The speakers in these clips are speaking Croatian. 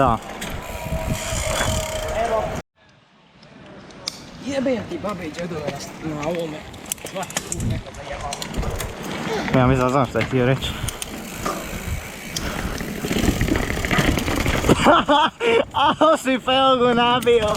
Da. Jebem ti babe i džedove na ovome. Svaki put neko zajebao. Ja mislim da znam šta je htio reći. Ao si felgu nabio!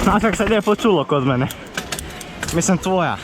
Znaš kak se lijepo čulo kod mene. Mislim tvoja.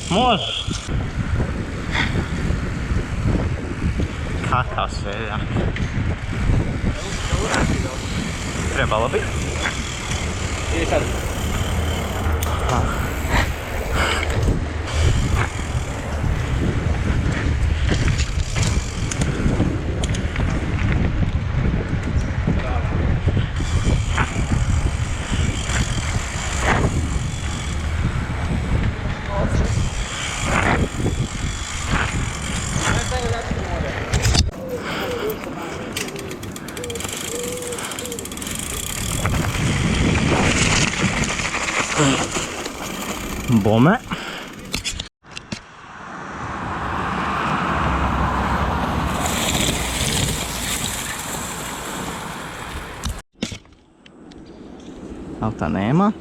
Može! Kakav sveljak. Trebalo bi. Idi sad. Bome. Auta nema.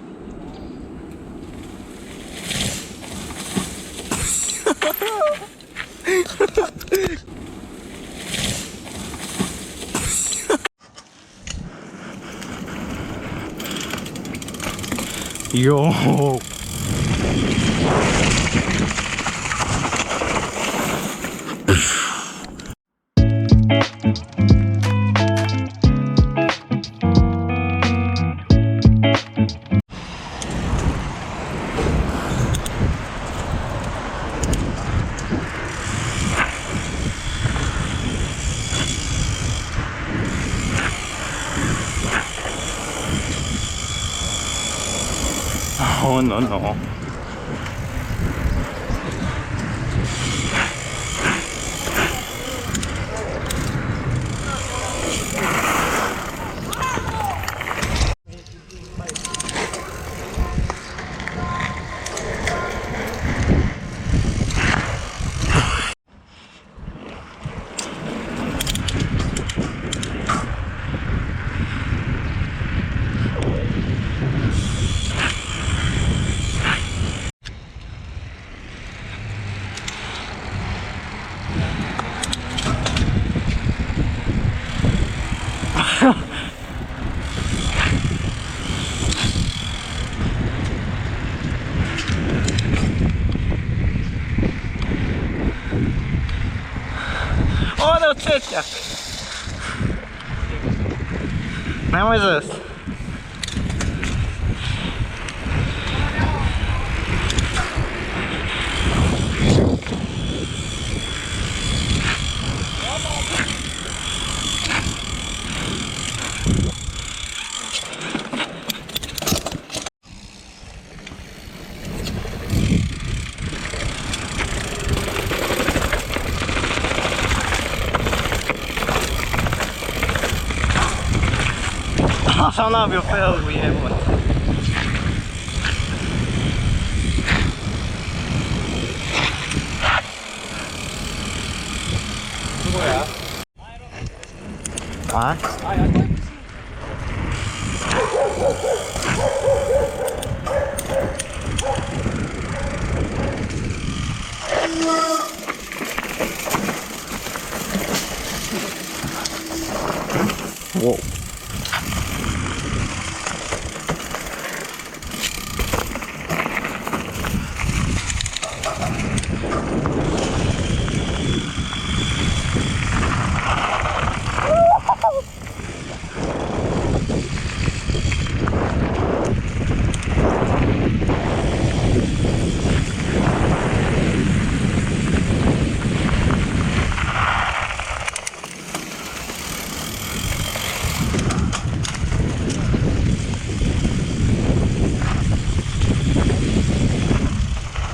Jo. Oh no no. Ono četnjak! Nemoj zast. Sam nabio felgu, jebote. A? Aj, aj. Wow.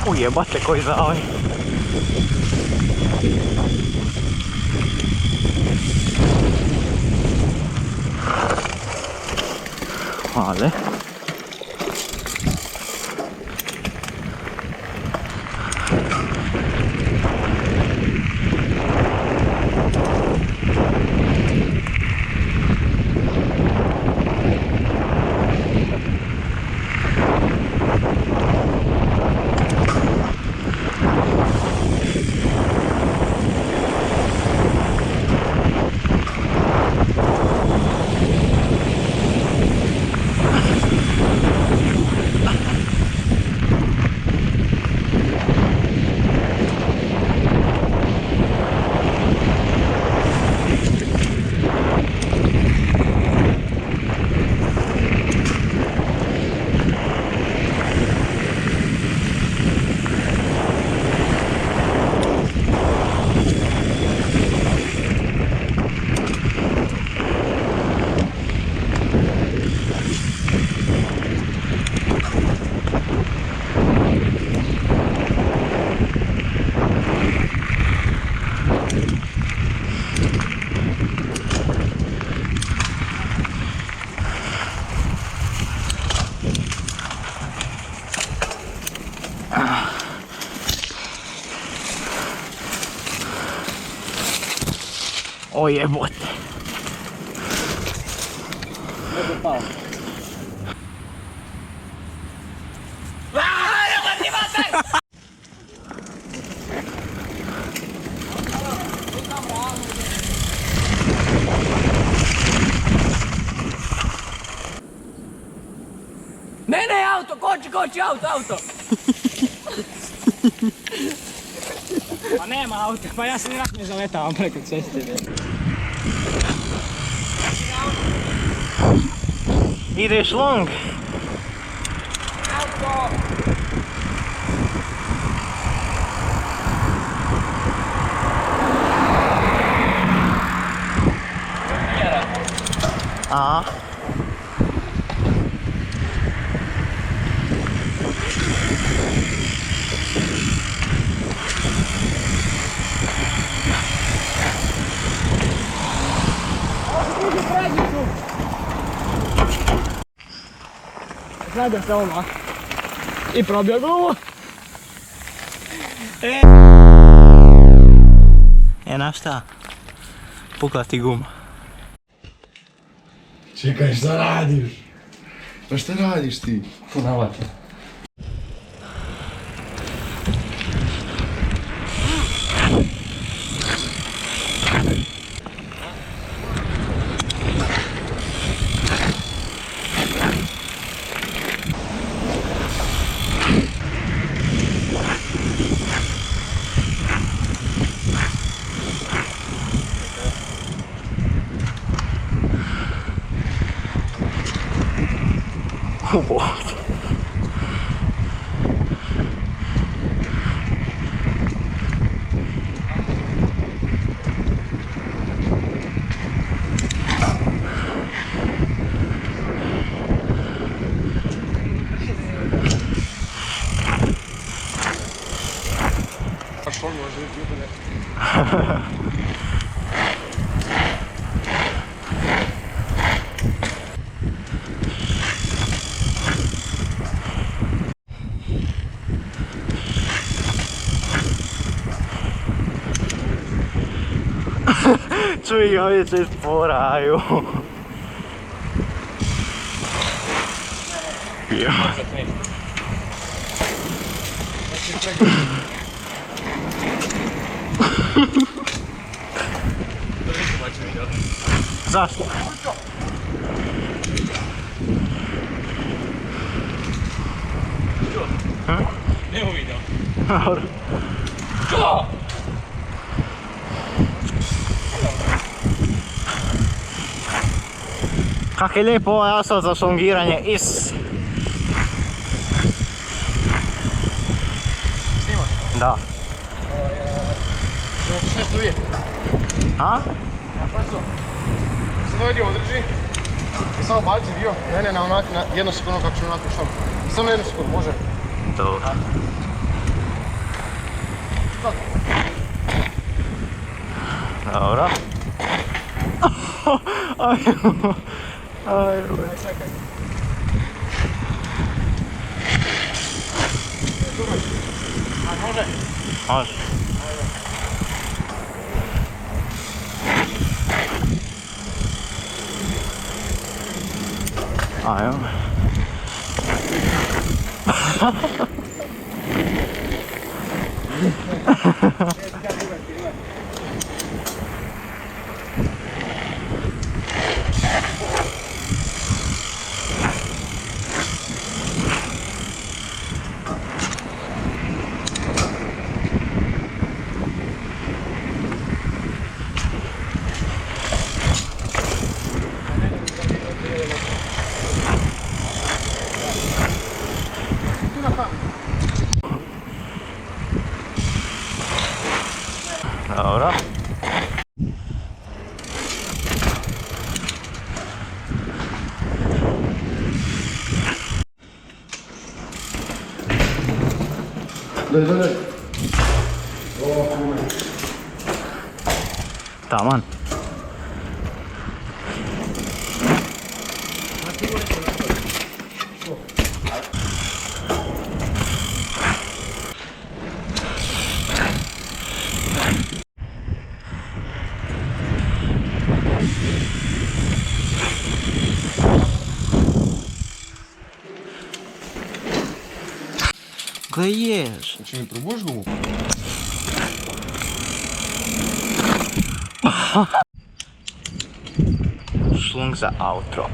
Ujebate koji zavoj. Ale. O jebote. Neko pao. Ne, auto, koči, auto. Pa nema auta, pa ja se ni ne zaletavam preko ceste. Ideš long. Auto! A? Gledaj se ono. I probio glavu. Na šta? Pukla ti guma. Čekaj, šta radiš? Pa šta radiš ti? Tu navati. What? Čuj, ovi se sporaju. Ja. Zašto? Nemo video. Dobro. Kak je lijepo ovaj asfalt za šlongiranje, is. Snimaš? Da. Sve tu je. A? Ja pazo. Sad ovaj dio održi. I samo baci dio. Ne, na onak, na jednu sekundu kako ću onako šom. Samo jednu sekundu, može? Dobro. Dobro. Ajmo. Ajmo. Čekaj. A može? Može. Ajmo. Dobro. Daj. Ovo kume. Taman. Gle ješ. Znači mi probuš gumu? Šlung za outro.